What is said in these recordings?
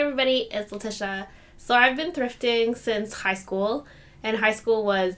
everybody, it's Letitia. So I've been thrifting since high school, and high school was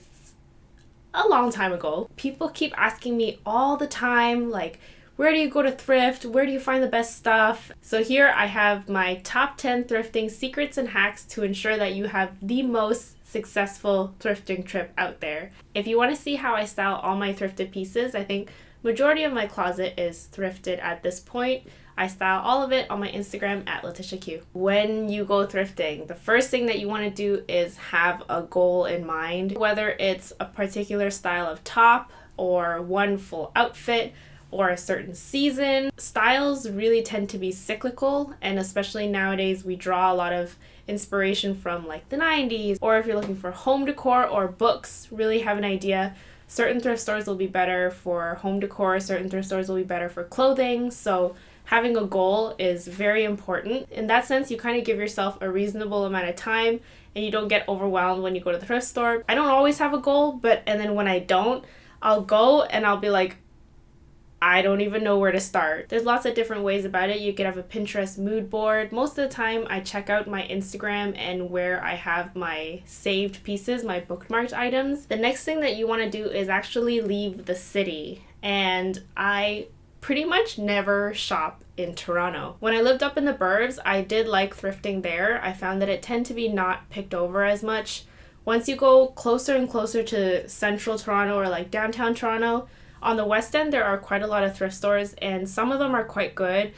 a long time ago. People keep asking me all the time, like, where do you go to thrift? Where do you find the best stuff? So here I have my top 10 thrifting secrets and hacks to ensure that you have the most successful thrifting trip out there. If you want to see how I style all my thrifted pieces, I think majority of my closet is thrifted at this point. I style all of it on my Instagram at Letitia-q. When you go thrifting, the first thing that you want to do is have a goal in mind, whether it's a particular style of top or one full outfit or a certain season. Styles really tend to be cyclical, and especially nowadays we draw a lot of inspiration from like the 90s, or if you're looking for home decor or books, really have an idea. Certain thrift stores will be better for home decor, certain thrift stores will be better for clothing, so having a goal is very important. In that sense, you kind of give yourself a reasonable amount of time and you don't get overwhelmed when you go to the thrift store. I don't always have a goal, and then when I don't, I'll go and I'll be like, I don't even know where to start. There's lots of different ways about it. You could have a Pinterest mood board. Most of the time I check out my Instagram and where I have my saved pieces, my bookmarked items. The next thing that you want to do is actually leave the city. And I pretty much never shop in Toronto. When I lived up in the burbs, I did like thrifting there. I found that it tended to be not picked over as much. Once you go closer and closer to central Toronto or like downtown Toronto, on the West End, there are quite a lot of thrift stores, and some of them are quite good.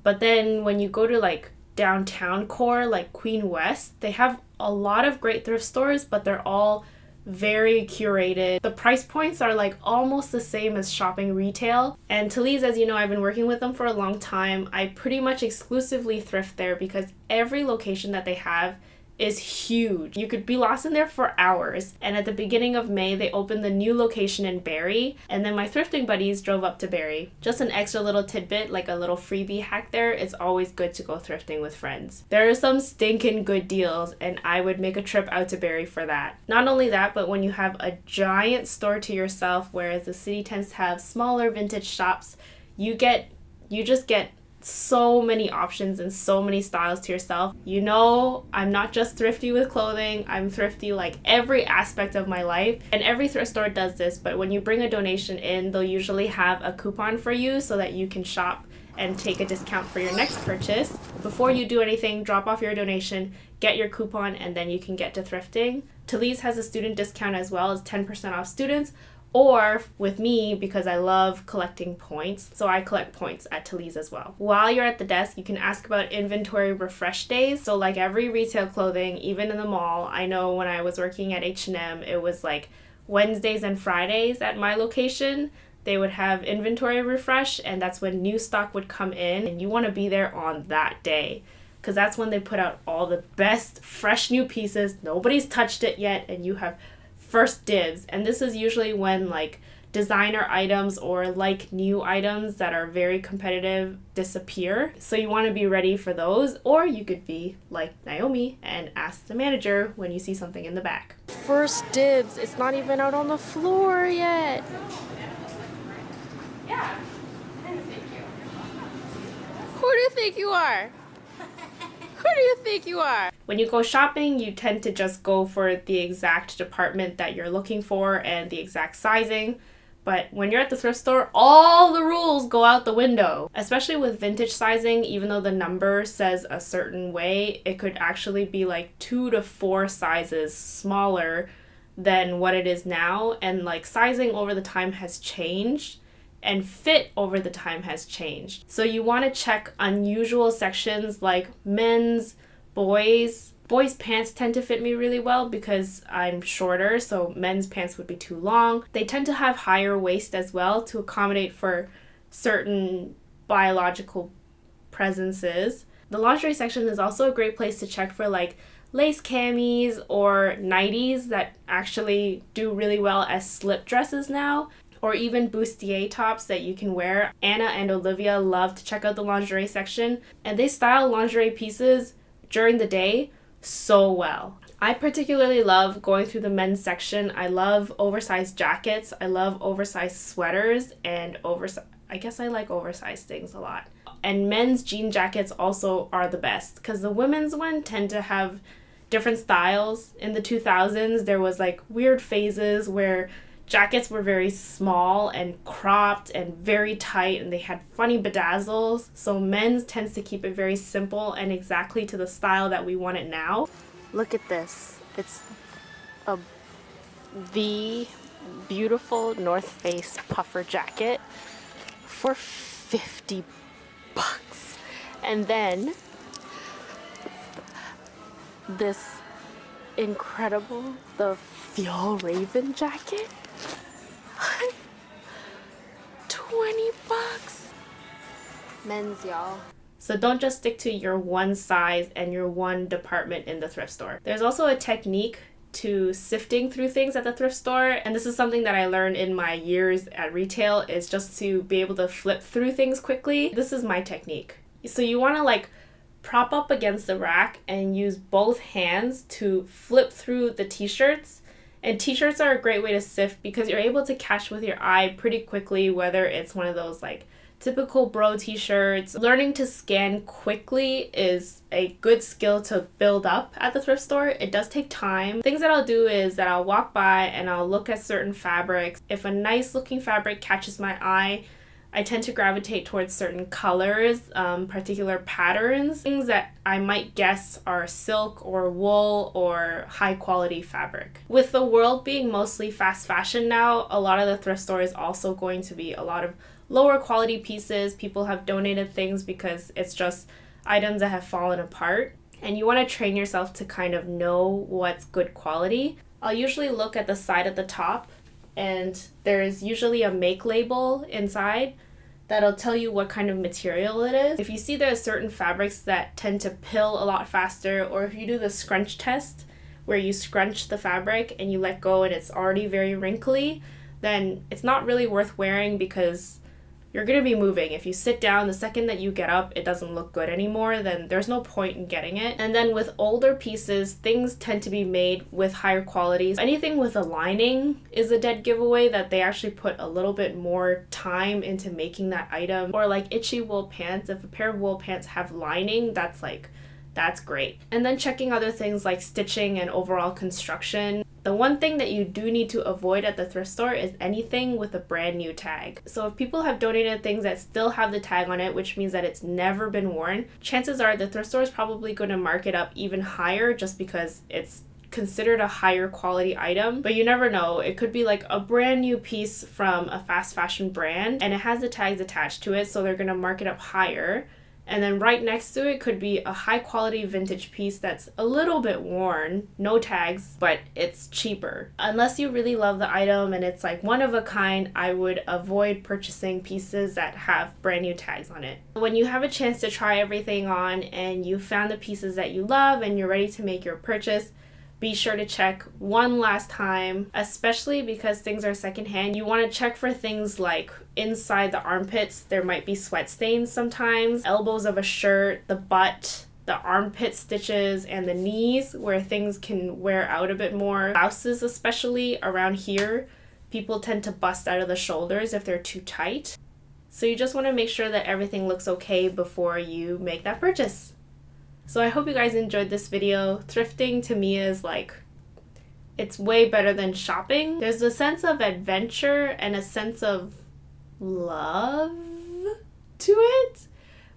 But then when you go to like downtown core, like Queen West, they have a lot of great thrift stores, but they're all very curated. The price points are like almost the same as shopping retail. And Thalys, as you know, I've been working with them for a long time. I pretty much exclusively thrift there because every location that they have is huge. You could be lost in there for hours. And at the beginning of May, they opened the new location in Barrie, and then my thrifting buddies drove up to Barrie. Just an extra little tidbit, like a little freebie hack there. It's always good to go thrifting with friends. There are some stinking good deals, and I would make a trip out to Barrie for that. Not only that, but when you have a giant store to yourself, whereas the city tends to have smaller vintage shops, you just get so many options and so many styles to yourself. You know, I'm not just thrifty with clothing, I'm thrifty like every aspect of my life. And every thrift store does this, but when you bring a donation in, they'll usually have a coupon for you so that you can shop and take a discount for your next purchase. Before you do anything, drop off your donation, get your coupon, and then you can get to thrifting. Thalys has a student discount as well as 10% off students, or with me, because I love collecting points, so I collect points at Thalys as well. While you're at the desk, you can ask about inventory refresh days. So like every retail clothing, even in the mall, I know when I was working at H&M, it was like Wednesdays and Fridays at my location. They would have inventory refresh, and that's when new stock would come in, and you want to be there on that day, because that's when they put out all the best, fresh new pieces. Nobody's touched it yet, and you have first dibs. And this is usually when like designer items or like new items that are very competitive disappear. So you want to be ready for those, or you could be like Naomi and ask the manager when you see something in the back. First dibs. It's not even out on the floor yet. Yeah. Thank you. Who do you think you are? Who do you think you are? When you go shopping, you tend to just go for the exact department that you're looking for and the exact sizing. But when you're at the thrift store, all the rules go out the window. Especially with vintage sizing, even though the number says a certain way, it could actually be like 2 to 4 sizes smaller than what it is now. And like sizing over the time has changed, and fit over the time has changed. So you want to check unusual sections like men's, boys. Boys' pants tend to fit me really well because I'm shorter, so men's pants would be too long. They tend to have higher waist as well to accommodate for certain biological presences. The lingerie section is also a great place to check for like lace camis or nighties that actually do really well as slip dresses now, or even bustier tops that you can wear. Anna and Olivia love to check out the lingerie section, and they style lingerie pieces during the day so well. I particularly love going through the men's section. I love oversized jackets. I love oversized sweaters and I guess I like oversized things a lot. And men's jean jackets also are the best because the women's one tend to have different styles. In the 2000s, there was like weird phases where jackets were very small and cropped and very tight, and they had funny bedazzles. So men's tends to keep it very simple and exactly to the style that we want it now. Look at this. It's the beautiful North Face puffer jacket for $50. And then this incredible, the Fjall Raven jacket, $20. Men's, y'all. So don't just stick to your one size and your one department in the thrift store. There's also a technique to sifting through things at the thrift store, and this is something that I learned in my years at retail, is just to be able to flip through things quickly. This is my technique. So you want to like prop up against the rack and use both hands to flip through the t-shirts. And t-shirts are a great way to sift because you're able to catch with your eye pretty quickly whether it's one of those like typical bro t-shirts. Learning to scan quickly is a good skill to build up at the thrift store. It does take time. Things that I'll do is that I'll walk by and I'll look at certain fabrics. If a nice looking fabric catches my eye, I tend to gravitate towards certain colors, particular patterns, things that I might guess are silk or wool or high quality fabric. With the world being mostly fast fashion now, a lot of the thrift store is also going to be a lot of lower quality pieces. People have donated things because it's just items that have fallen apart. And you want to train yourself to kind of know what's good quality. I'll usually look at the side at the top, and there's usually a make label inside that'll tell you what kind of material it is. If you see there are certain fabrics that tend to pill a lot faster, or if you do the scrunch test where you scrunch the fabric and you let go and it's already very wrinkly, then it's not really worth wearing because you're going to be moving. If you sit down, the second that you get up, it doesn't look good anymore, then there's no point in getting it. And then with older pieces, things tend to be made with higher qualities. Anything with a lining is a dead giveaway, that they actually put a little bit more time into making that item. Or like itchy wool pants, if a pair of wool pants have lining, that's great. And then checking other things like stitching and overall construction. The one thing that you do need to avoid at the thrift store is anything with a brand new tag. So if people have donated things that still have the tag on it, which means that it's never been worn, chances are the thrift store is probably going to mark it up even higher just because it's considered a higher quality item. But you never know. It could be like a brand new piece from a fast fashion brand and it has the tags attached to it, so they're going to mark it up higher. And then right next to it could be a high quality vintage piece that's a little bit worn, no tags, but it's cheaper. Unless you really love the item and it's like one of a kind, I would avoid purchasing pieces that have brand new tags on it. When you have a chance to try everything on and you found the pieces that you love and you're ready to make your purchase, be sure to check one last time, especially because things are secondhand. You want to check for things like inside the armpits, there might be sweat stains sometimes, elbows of a shirt, the butt, the armpit stitches, and the knees where things can wear out a bit more. Blouses, especially around here, people tend to bust out of the shoulders if they're too tight. So you just want to make sure that everything looks okay before you make that purchase. So I hope you guys enjoyed this video. Thrifting to me is like, it's way better than shopping. There's a sense of adventure and a sense of love to it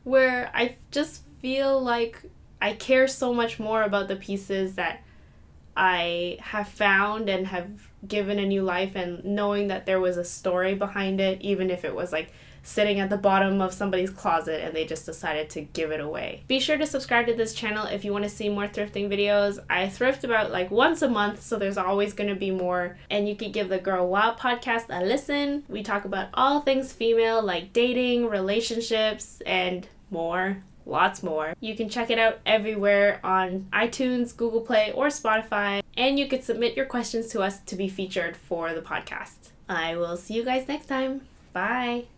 where I just feel like I care so much more about the pieces that I have found and have given a new life, and knowing that there was a story behind it, even if it was like sitting at the bottom of somebody's closet and they just decided to give it away. Be sure to subscribe to this channel if you want to see more thrifting videos. I thrift about like once a month, so there's always going to be more. And you could give the Girl Wild podcast a listen. We talk about all things female, like dating, relationships, and more. Lots more. You can check it out everywhere on iTunes, Google Play, or Spotify. And you could submit your questions to us to be featured for the podcast. I will see you guys next time. Bye.